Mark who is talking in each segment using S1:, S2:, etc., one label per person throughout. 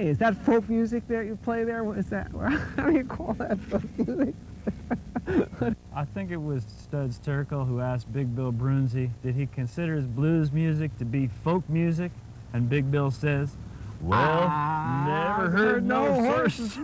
S1: Hey, is that folk music that you play there? What is that? How do you call that folk music?
S2: I think it was Studs Terkel who asked Big Bill Brunzi, did he consider his blues music to be folk music? And Big Bill says, well, never heard no horses.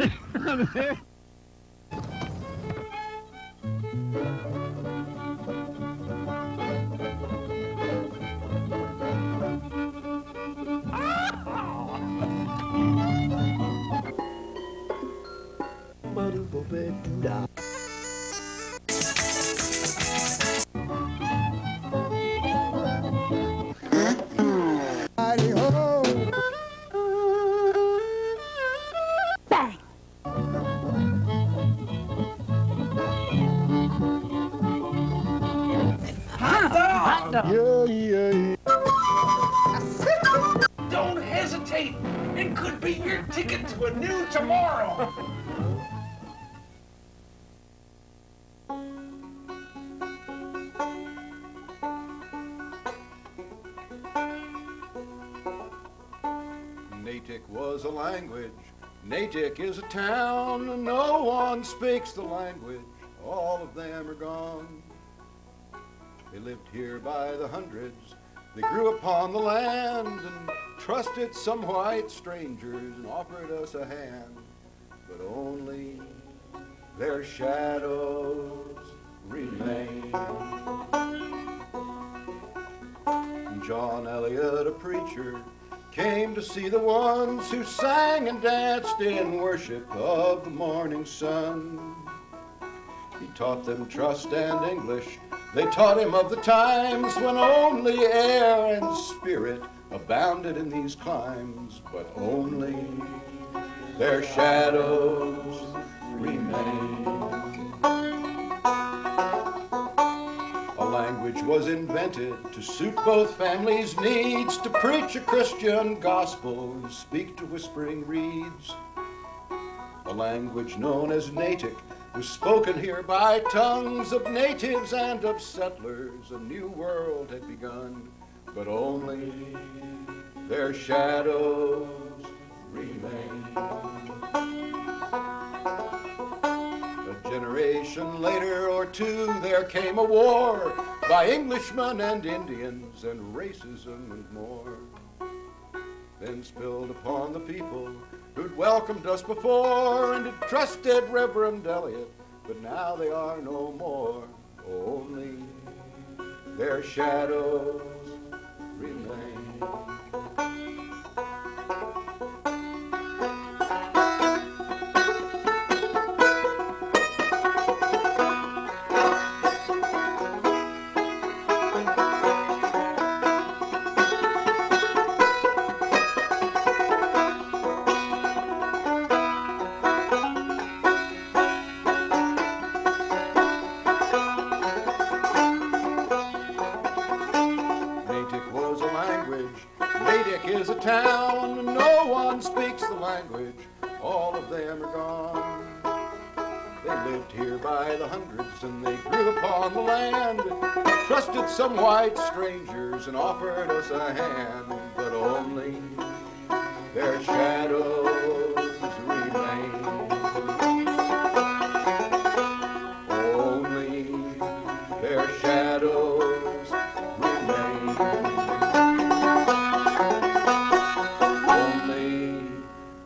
S3: Don't hesitate. It could be your ticket to a new tomorrow.
S4: Natick was a language. Natick is a town. No one speaks the language. All of them are gone. They lived here by the hundreds. They grew upon the land and trusted some white strangers and offered us a hand. But only their shadows remain. John Eliot, a preacher, came to see the ones who sang and danced in worship of the morning sun. He taught them trust and English. They taught him of the times when only air and spirit abounded in these climes, but only their shadows remain. A language was invented to suit both families' needs, to preach a Christian gospel and speak to whispering reeds. A language known as Natick was spoken here by tongues of natives and of settlers. A new world had begun, but only their shadows remain. A generation later or two, there came a war by Englishmen and Indians and racism and more. Then spilled upon the people who'd welcomed us before and had trusted Reverend Eliot, but now they are no more. Only their shadows remain. Is a town, no one speaks the language, all of them are gone. They lived here by the hundreds and they grew upon the land, trusted some white strangers and offered us a hand, but only their shadows remain. Only their shadows remain.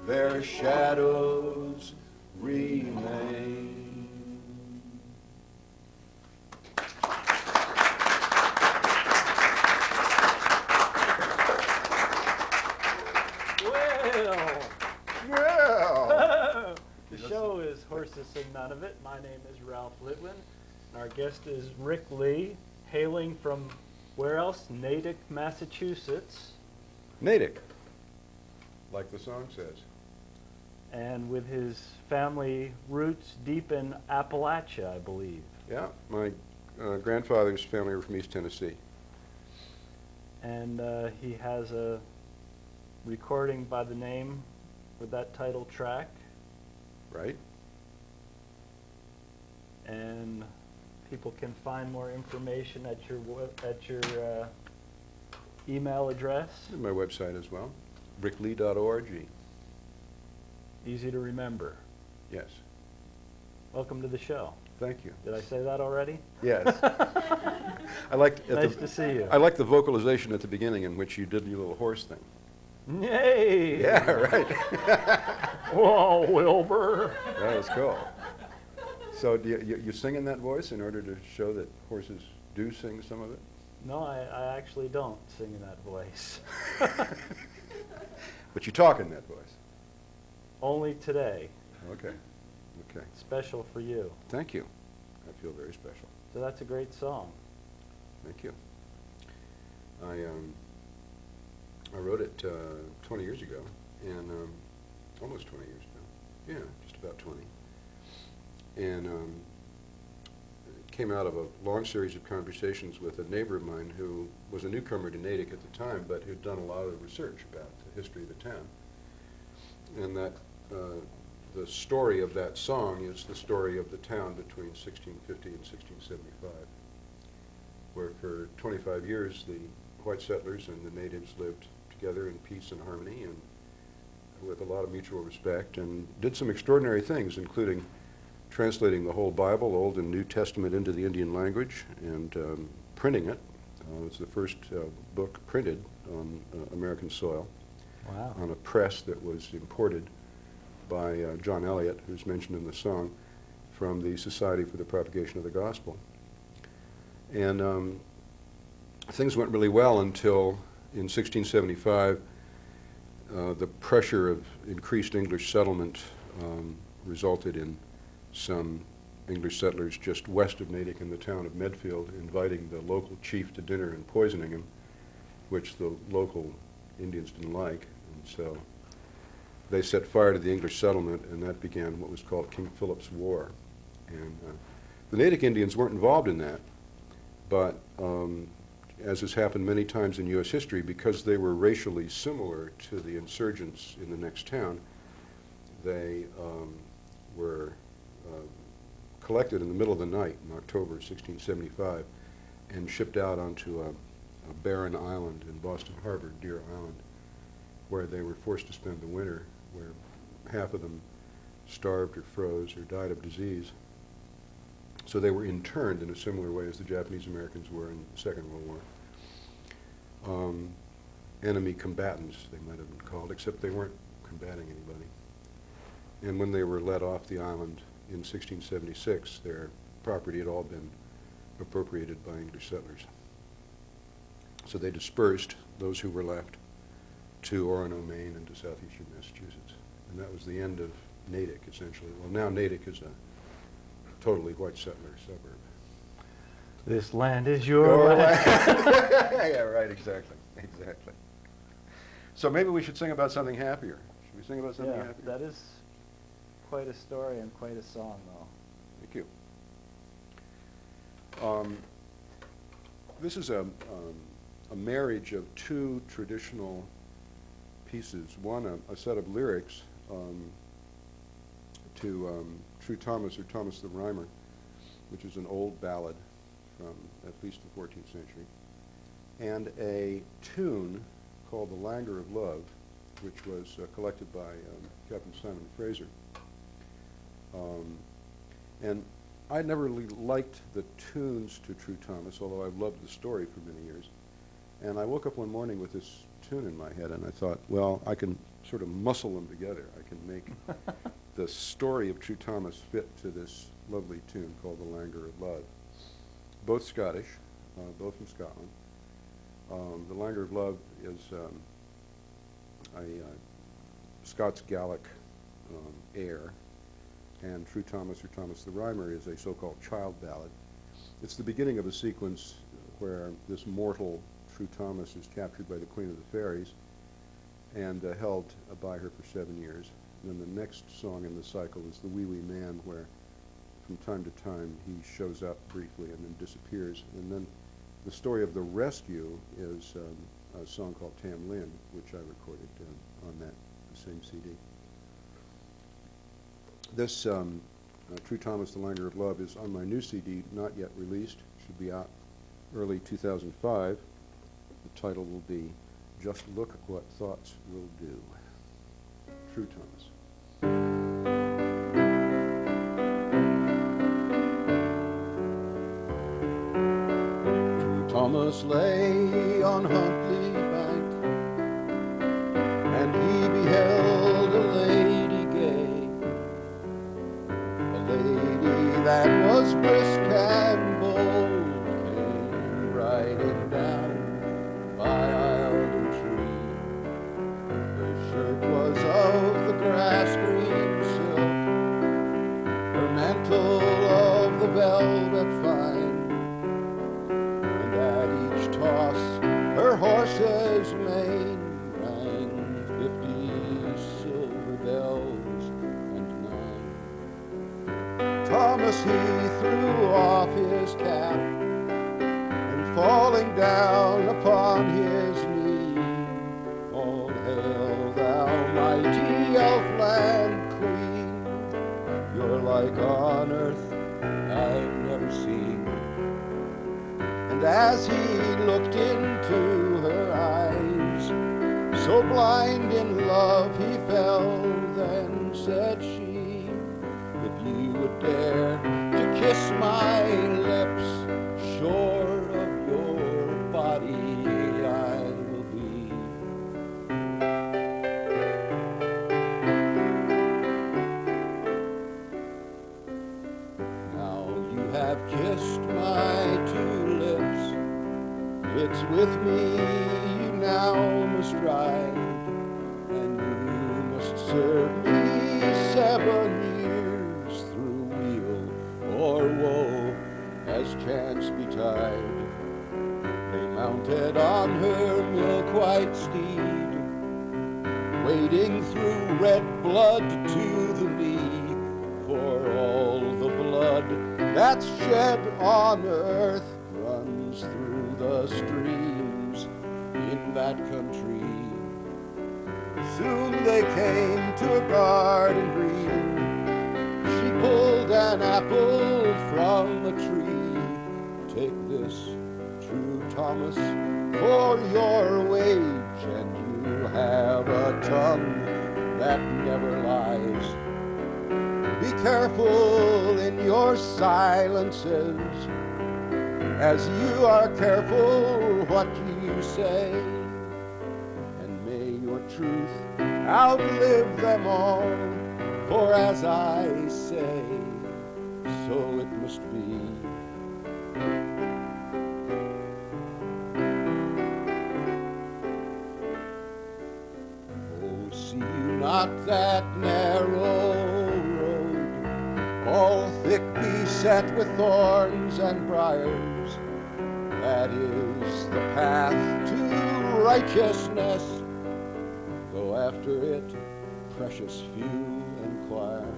S4: Their shadows remain.
S2: Well. The show is Horses Sing None of It. My name is Ralph Litwin, and our guest is Rick Lee, hailing from where else? Natick, Massachusetts.
S4: Natick, like the song says.
S2: And with his family roots deep in Appalachia, I believe.
S4: Yeah, my grandfather's family were from East Tennessee.
S2: And he has a recording by the name with that title track.
S4: Right.
S2: And people can find more information at your email address.
S4: And my website as well, ricklee.org.
S2: easy to remember.
S4: Yes.
S2: Welcome to the show.
S4: Thank you.
S2: Did I say that already?
S4: Yes. I liked
S2: Nice to see you.
S4: I liked the vocalization at the beginning in which you did your little horse thing.
S2: Yay!
S4: Yeah, right.
S2: Whoa, Wilbur.
S4: That was cool. So do you sing in that voice in order to show that horses do sing some of it?
S2: No, I actually don't sing in that voice.
S4: But you talk in that voice.
S2: Only today.
S4: Okay. Okay.
S2: Special for you.
S4: Thank you. I feel very special.
S2: So that's a great song.
S4: Thank you. I wrote it 20 years ago, and almost 20 years ago. Yeah, just about 20. And it came out of a long series of conversations with a neighbor of mine who was a newcomer to Natick at the time, but who'd done a lot of research about the history of the town. And that the story of that song is the story of the town between 1650 and 1675, where for 25 years the white settlers and the natives lived together in peace and harmony and with a lot of mutual respect, and did some extraordinary things, including translating the whole Bible, Old and New Testament, into the Indian language and printing it. It was the first book printed on American soil.
S2: Wow.
S4: On a press that was imported by John Eliot, who's mentioned in the song, from the Society for the Propagation of the Gospel. And things went really well until in 1675 the pressure of increased English settlement resulted in some English settlers just west of Natick in the town of Medfield inviting the local chief to dinner and poisoning him, which the local Indians didn't like. And so they set fire to the English settlement, and that began what was called King Philip's War. And the Natick Indians weren't involved in that, but as has happened many times in U.S. history, because they were racially similar to the insurgents in the next town, they were collected in the middle of the night in October 1675 and shipped out onto a barren island in Boston Harbor, Deer Island, where they were forced to spend the winter, where half of them starved or froze or died of disease. So they were interned in a similar way as the Japanese Americans were in the Second World War. Enemy combatants, they might have been called, except they weren't combating anybody. And when they were let off the island in 1676, their property had all been appropriated by English settlers. So they dispersed, those who were left, to Orono, Maine, and to southeastern Massachusetts. And that was the end of Natick, essentially. Well, now Natick is a totally white settler suburb.
S2: This land is your land.
S4: Yeah, right, exactly, exactly. So maybe we should sing about something happier. Should we sing about something
S2: Yeah,
S4: happier?
S2: that is quite a story and quite a song, though.
S4: Thank you. This is a marriage of two traditional pieces. One, a set of lyrics to True Thomas, or Thomas the Rhymer, which is an old ballad from at least the 14th century, and a tune called The Languor of Love, which was collected by Captain Simon Fraser. And I never really liked the tunes to True Thomas, although I've loved the story for many years. And I woke up one morning with this tune in my head, and I thought, well, I can sort of muscle them together. I can make the story of True Thomas fit to this lovely tune called The Languor of Love. Both Scottish, both from Scotland. The Languor of Love is a Scots Gaelic air, and True Thomas, or Thomas the Rhymer, is a so-called child ballad. It's the beginning of a sequence where this mortal True Thomas is captured by the Queen of the Fairies and held by her for 7 years. And then the next song in the cycle is The Wee Wee Man, where from time to time he shows up briefly and then disappears. And then the story of the rescue is a song called Tam Lin, which I recorded on that same CD. This True Thomas, The Languor of Love is on my new CD, not yet released. Should be out early 2005. The title will be Just Look What Thoughts Will Do. True Thomas. Thomas lay on Huntley Bank, and he beheld a lady gay, a lady that was brisk and bold, came riding down by Eildon Tree. Her shirt was of the grass green silk, her mantle of the velvet fine, and at each toss her horse's mane rang 50 silver bells and 9. Thomas he threw off his cap, and falling down upon his knee, all hail thou mighty Elfland Queen, you're like on earth I've never seen. And as he looked into her eyes, so blind in love he fell, then said she, if you would dare to kiss my lips, sure of your body I will be. Now you have kissed my 2 lips, it's with me you now must ride, and you must serve me 7 years through weal or woe as chance betide. They mounted on her milk-white steed, wading through red blood to the knee, for all the blood that's shed on earth runs through the streams in that country. Soon they came to a garden green. She pulled an apple from a tree. Take this, true Thomas, for your wage, and you'll have a tongue that never lies. Be careful in your silences, as you are careful what you say, and may your truth outlive them all, for as I say, so it must be. Oh, see you not that narrow road, all thick beset with thorns and briars? That is the path to righteousness. Go after it, precious few inquire.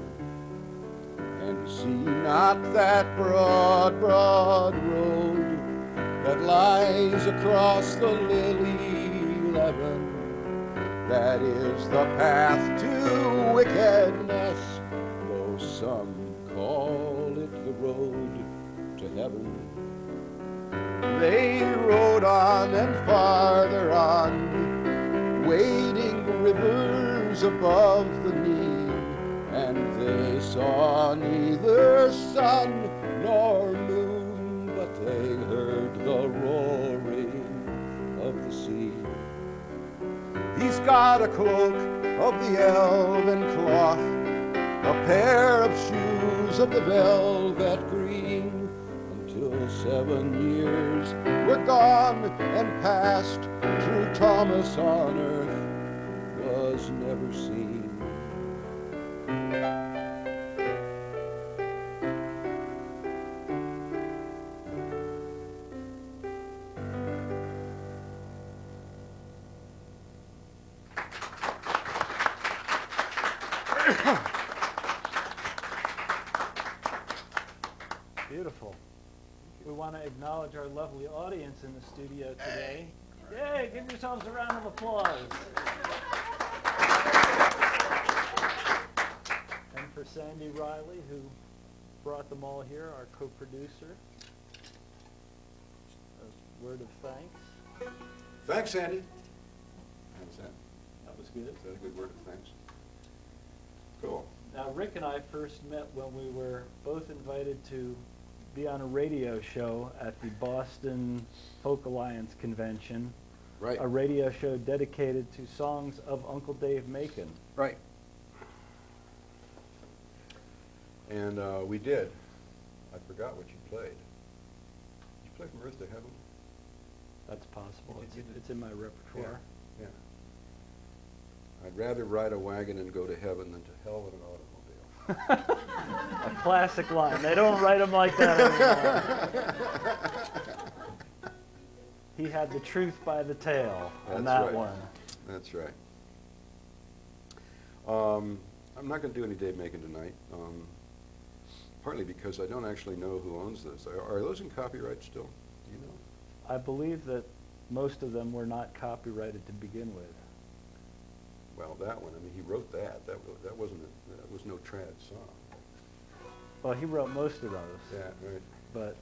S4: And see not that broad, broad road that lies across the lily leven. That is the path to wickedness, though some call it the road to heaven. They rode on and farther on, wading rivers above the knee, and they saw neither sun nor moon, but they heard the roaring of the sea. He's got a cloak of the elven cloth, a pair of shoes of the velvet green, until 7 years were gone and past, true Thomas on earth was never seen.
S2: Beautiful. We want to acknowledge our lovely audience in the studio today. Yay, give yourselves a round of applause. And for Sandy Riley, who brought them all here, our co-producer, a word of thanks.
S4: Thanks, Sandy. How's that?
S2: That was good.
S4: Is that a good word of thanks? Cool.
S2: Now, Rick and I first met when we were both invited to be on a radio show at the Boston Folk Alliance convention.
S4: Right.
S2: A radio show dedicated to songs of Uncle Dave Macon.
S4: Right. And we did. I forgot what you played. Did you play From Earth to Heaven?
S2: That's possible.
S4: You did.
S2: It's in my repertoire.
S4: Yeah. I'd rather ride a wagon and go to heaven than to hell in an automobile.
S2: A classic line. They don't write them like that anymore. He had the truth by the tail on
S4: That's
S2: that
S4: right.
S2: one.
S4: That's right. I'm not going to do any Dave Macon tonight, partly because I don't actually know who owns this. Are those in copyright still? Do you know?
S2: I believe that most of them were not copyrighted to begin with.
S4: Well, that one. I mean, he wrote that. That was no trad song.
S2: Well, he wrote most of those,
S4: Yeah, right.
S2: but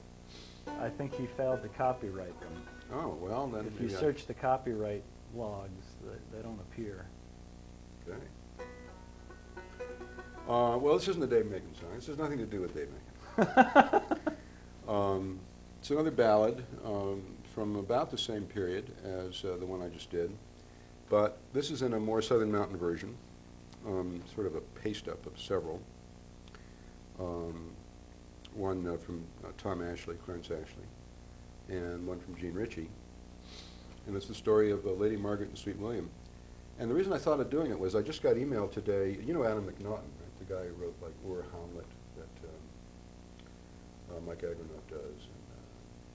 S2: I think he failed to copyright them.
S4: Oh, well, then.
S2: If you
S4: maybe
S2: search the copyright logs, they don't appear.
S4: Okay. Well, this isn't a Dave Macon song. This has nothing to do with Dave Macon. It's another ballad from about the same period as the one I just did, but this is in a more Southern Mountain version, sort of a paste-up of several. One from Tom Ashley, Clarence Ashley, and one from Gene Ritchie. And it's the story of Lady Margaret and Sweet William. And the reason I thought of doing it was I just got emailed today. You know Adam McNaughton, right? The guy who wrote like Ur Hamlet that Mike Agronoff does, and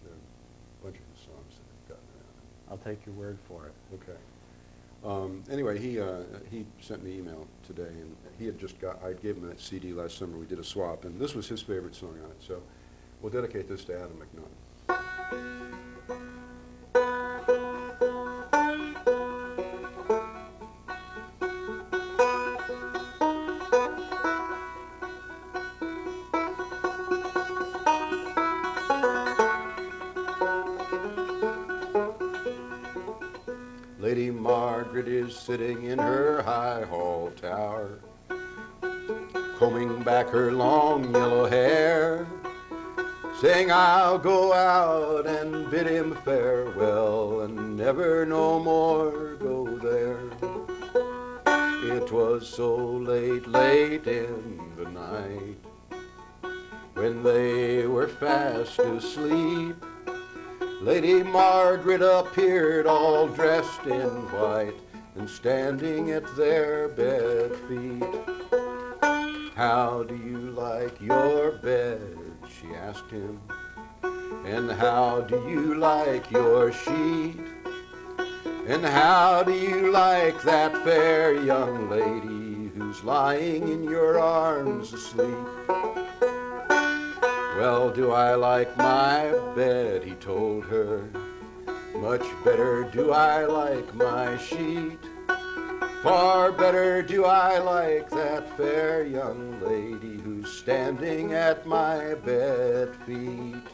S4: there are a bunch of his songs that have gotten around.
S2: I'll take your word for it.
S4: Okay. Anyway, he sent me an email today, and he had just got. I gave him that CD last summer. We did a swap, and this was his favorite song on it. So we'll dedicate this to Adam McNaughton. Lady Margaret is sitting in her high hall tower, combing back her long yellow hair, saying, I'll go out and bid him farewell and never no more go there. It was so late, late in the night, when they were fast asleep, Lady Margaret appeared all dressed in white and standing at their bed feet. How do you like your bed? She asked him. And how do you like your sheet? And how do you like that fair young lady who's lying in your arms asleep? Well, do I like my bed, he told her. Much better do I like my sheet. Far better do I like that fair young lady who's standing at my bed feet.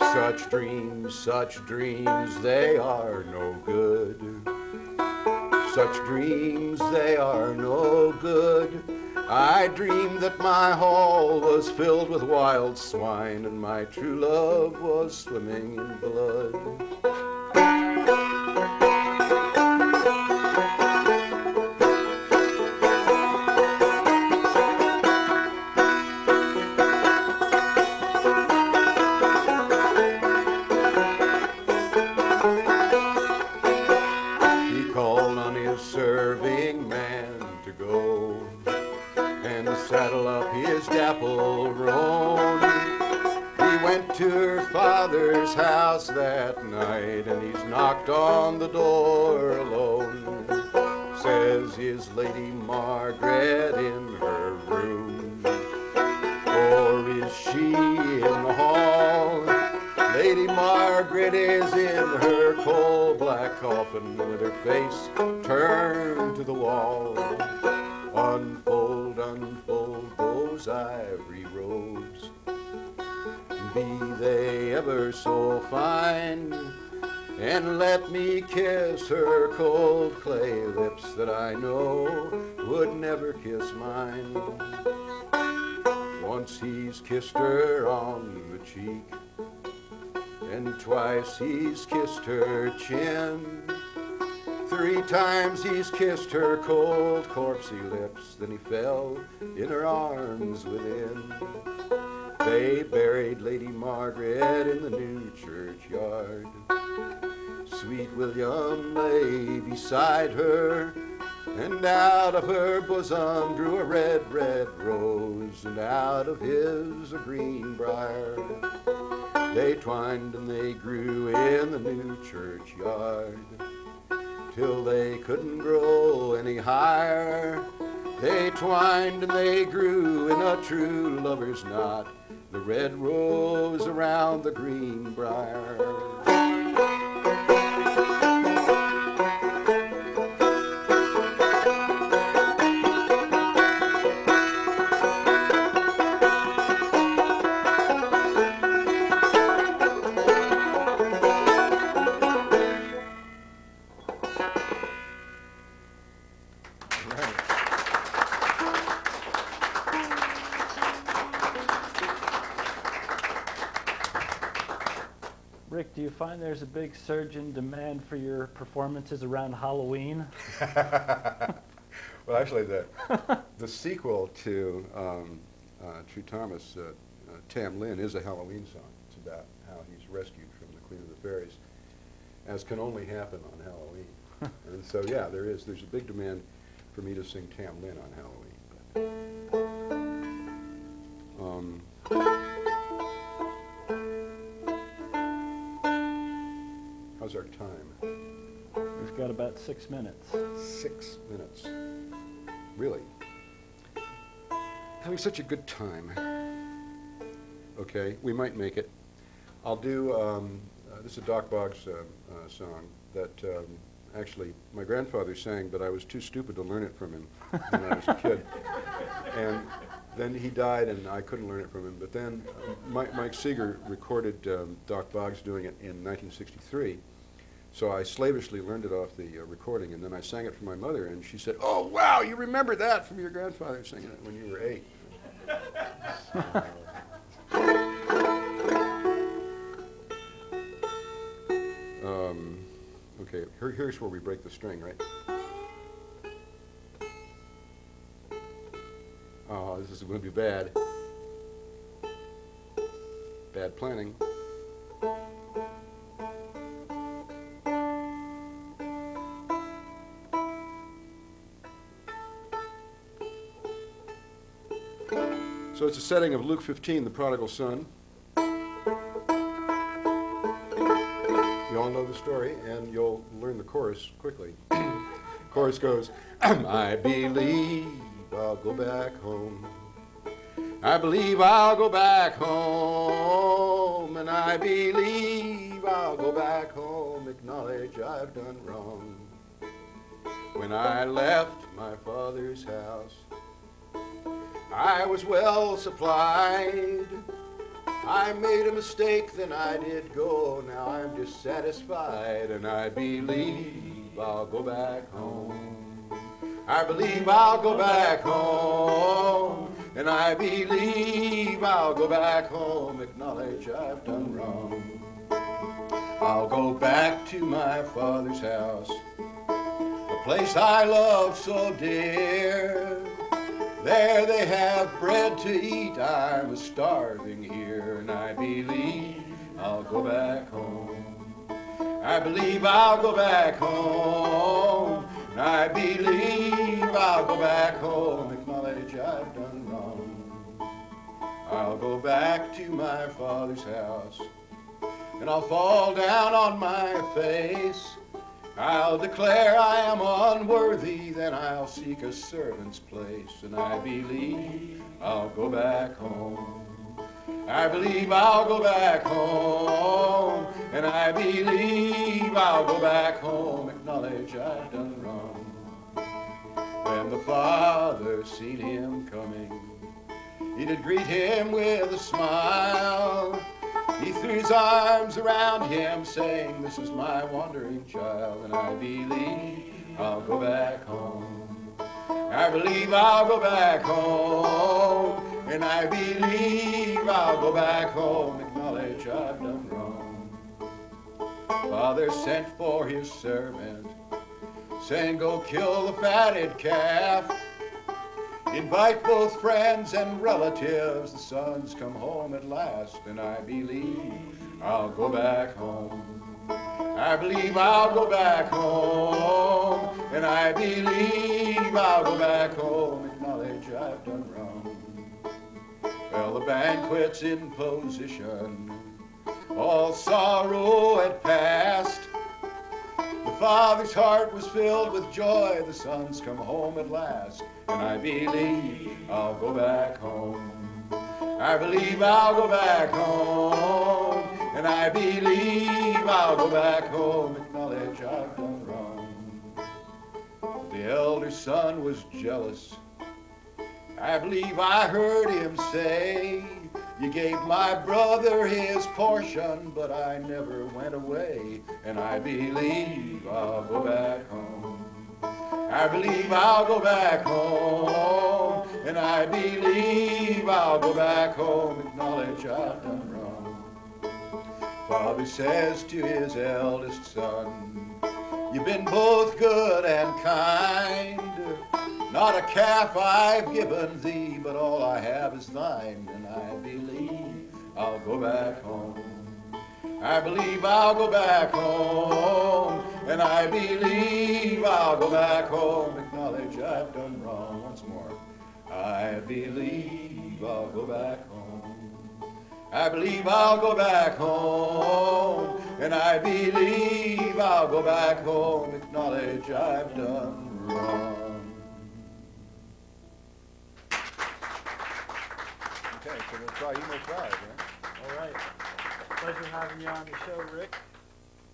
S4: Such dreams, they are no good. Such dreams, they are no good. I dreamed that my hall was filled with wild swine and my true love was swimming in blood. He called on his serving man to go and saddle up his dapple roan. He went to her father's house that night and he's knocked on the door alone. Says, is Lady Margaret in her room, or is she in the hall? Lady Margaret is in her coal black coffin with her face turned to the wall. Unfold, unfold those ivory robes, be they ever so fine, and let me kiss her cold clay lips that I know would never kiss mine. Once he's kissed her on the cheek, and twice he's kissed her chin. 3 times he's kissed her cold, corpsey lips, then he fell in her arms within. They buried Lady Margaret in the new churchyard. Sweet William lay beside her, and out of her bosom grew a red, red rose, and out of his a green briar. They twined and they grew in the new churchyard, till they couldn't grow any higher. They twined and they grew in a true lover's knot, the red rose around the green briar.
S2: Rick, do you find there's a big surge in demand for your performances around Halloween?
S4: Well, actually, the sequel to True Thomas, Tam Lin, is a Halloween song. It's about how he's rescued from the Queen of the Fairies, as can only happen on Halloween. And so, yeah, there's a big demand for me to sing Tam Lin on Halloween. How's our time?
S2: We've got about 6 minutes.
S4: 6 minutes. Really? Having such a good time. Okay, we might make it. I'll do, this is a Doc Boggs song that actually my grandfather sang, but I was too stupid to learn it from him when I was a kid. And then he died and I couldn't learn it from him. But then Mike Seeger recorded Doc Boggs doing it in 1963. So I slavishly learned it off the recording, and then I sang it for my mother, and she said, "Oh, wow, you remember that from your grandfather singing it when you were 8. Okay, here's where we break the string, right? Oh, this is going to be bad. Bad planning. So it's a setting of Luke 15, the prodigal son. You all know the story, and you'll learn the chorus quickly. Chorus goes, I believe I'll go back home. I believe I'll go back home, and I believe I'll go back home, acknowledge I've done wrong. When I left my father's house, I was well supplied. I made a mistake, then I did go. Now I'm dissatisfied, and I believe I'll go back home. I believe I'll go back home, and I believe I'll go back home, acknowledge I've done wrong. I'll go back to my father's house, a place I love so dear. There they have bread to eat, I was starving here, and I believe I'll go back home. I believe I'll go back home, and I believe I'll go back home, acknowledge I've done wrong. I'll go back to my father's house, and I'll fall down on my face. I'll declare I am unworthy, then I'll seek a servant's place, and I believe I'll go back home. I believe I'll go back home, and I believe I'll go back home, acknowledge I've done wrong. When the father seen him coming, he did greet him with a smile. He threw his arms around him, saying, this is my wandering child, and I believe I'll go back home. I believe I'll go back home, and I believe I'll go back home, acknowledge I've done wrong. Father sent for his servant, saying, go kill the fatted calf. Invite both friends and relatives, the son's come home at last, and I believe I'll go back home. I believe I'll go back home, and I believe I'll go back home, acknowledge I've done wrong. Well, the banquet's in position, all sorrow had passed. The father's heart was filled with joy, the son's come home at last, and I believe I'll go back home. I believe I'll go back home, and I believe I'll go back home, acknowledge I've done wrong. The elder son was jealous. I believe I heard him say, you gave my brother his portion, but I never went away, and I believe I'll go back home. I believe I'll go back home, and I believe I'll go back home, acknowledge I've done wrong. Father says to his eldest son, you've been both good and kind. Not a calf I've given thee, but all I have is thine, and I believe I'll go back home. I believe I'll go back home, and I believe I'll go back home, acknowledge I've done wrong. Once more. I believe I'll go back home. I believe I'll go back home, and I believe I'll go back home, acknowledge I've done wrong. Okay, so we'll try You May Try again.
S2: All right. Pleasure having you on the show, Rick.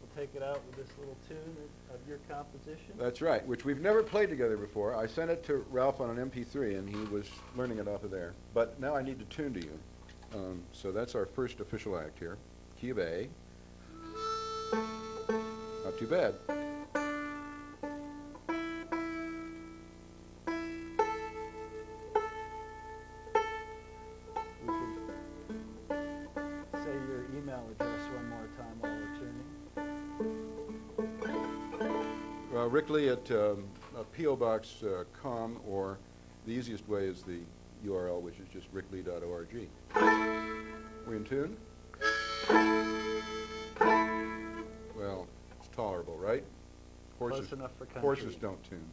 S2: We'll take it out with this little tune of your composition.
S4: That's right, which we've never played together before. I sent it to Ralph on an MP3, and he was learning it off of there. But now I need to tune to you. So that's our first official act here. Key of A. Not too bad.
S2: Say your email address one more time while we're tuning.
S4: Rick Lee at POBox.com, or the easiest way is the URL, which is just ricklee.org. We in tune? Well, it's tolerable, right?
S2: Close enough for country.
S4: Horses don't tune.